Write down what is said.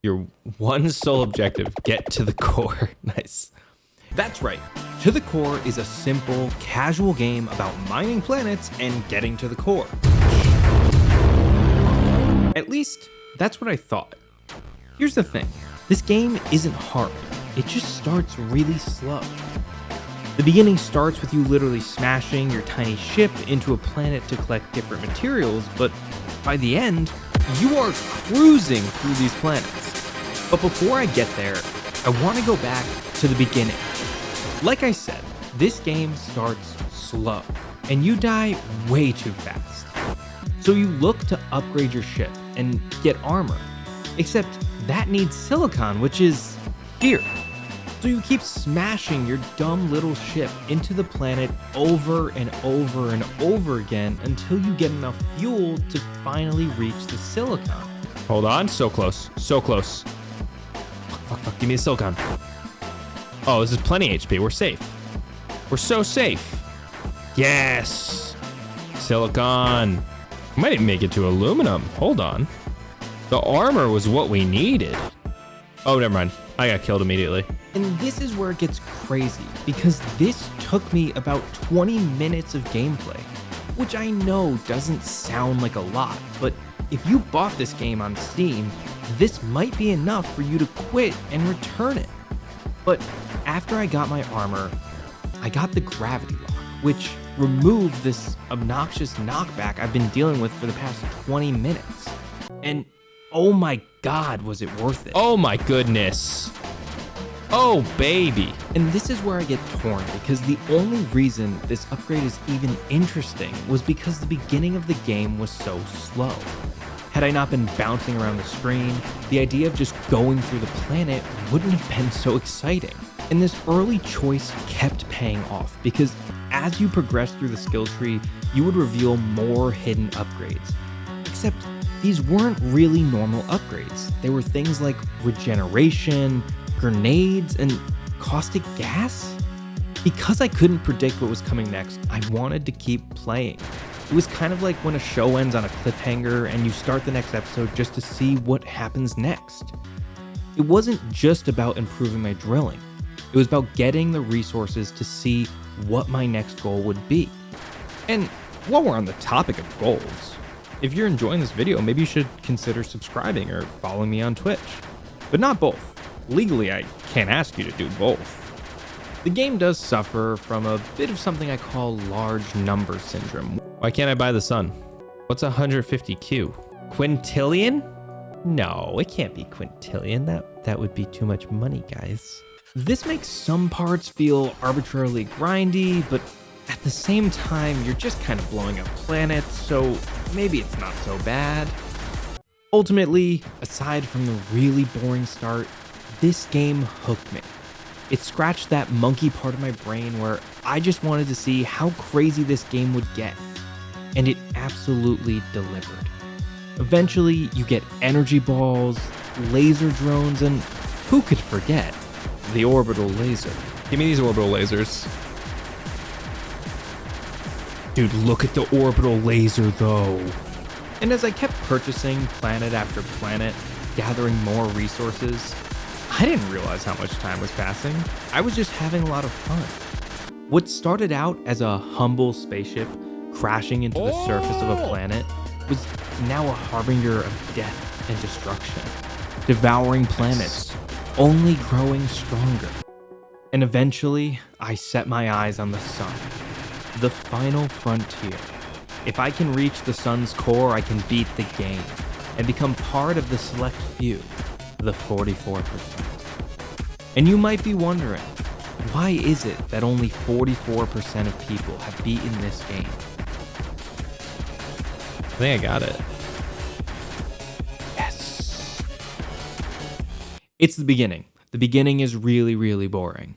Your one sole objective, get to the core. Nice. That's right. To the Core is a simple, casual game about mining planets and getting to the core. At least, that's what I thought. Here's the thing. This game isn't hard. It just starts really slow. The beginning starts with you literally smashing your tiny ship into a planet to collect different materials, but by the end, you are cruising through these planets. But before I get there, I want to go back to the beginning. Like I said, this game starts slow, and you die way too fast. So you look to upgrade your ship and get armor, except that needs silicon, which is here. So you keep smashing your dumb little ship into the planet over and over and over again until you get enough fuel to finally reach the silicon. Hold on, so close, so close. Fuck, give me the silicon. Oh, this is plenty HP, we're safe. We're so safe. Yes! Silicon. We might even make it to aluminum, hold on. The armor was what we needed. Oh, never mind, I got killed immediately. And this is where it gets crazy, because this took me about 20 minutes of gameplay, which I know doesn't sound like a lot, but if you bought this game on Steam, this might be enough for you to quit and return it. But after I got my armor, I got the gravity lock, which removed this obnoxious knockback I've been dealing with for the past 20 minutes. And oh my god, was it worth it. Oh my goodness. Oh baby. And this is where I get torn, because the only reason this upgrade is even interesting was because the beginning of the game was so slow. Had I not been bouncing around the screen, the idea of just going through the planet wouldn't have been so exciting. And this early choice kept paying off, because as you progress through the skill tree, you would reveal more hidden upgrades. Except these weren't really normal upgrades. They were things like regeneration, grenades, and caustic gas. Because I couldn't predict what was coming next, I wanted to keep playing. It was kind of like when a show ends on a cliffhanger and you start the next episode just to see what happens next. It wasn't just about improving my drilling. It was about getting the resources to see what my next goal would be. And while we're on the topic of goals, if you're enjoying this video, maybe you should consider subscribing or following me on Twitch. But not both. Legally, I can't ask you to do both. The game does suffer from a bit of something I call large number syndrome. Why can't I buy the sun? What's 150Q? Quintillion? No, it can't be quintillion. That would be too much money, guys. This makes some parts feel arbitrarily grindy, but at the same time, you're just kind of blowing up planets, so maybe it's not so bad. Ultimately, aside from the really boring start, this game hooked me. It scratched that monkey part of my brain where I just wanted to see how crazy this game would get. And it absolutely delivered. Eventually, you get energy balls, laser drones, and who could forget the orbital laser? Give me these orbital lasers. Dude, look at the orbital laser though. And as I kept purchasing planet after planet, gathering more resources, I didn't realize how much time was passing. I was just having a lot of fun. What started out as a humble spaceship crashing into the surface of a planet was now a harbinger of death and destruction, devouring planets, only growing stronger. And eventually, I set my eyes on the sun, the final frontier. If I can reach the sun's core, I can beat the game and become part of the select few, the 44%. And you might be wondering, why is it that only 44% of people have beaten this game? I think I got it. Yes. It's the beginning. The beginning is really, really boring.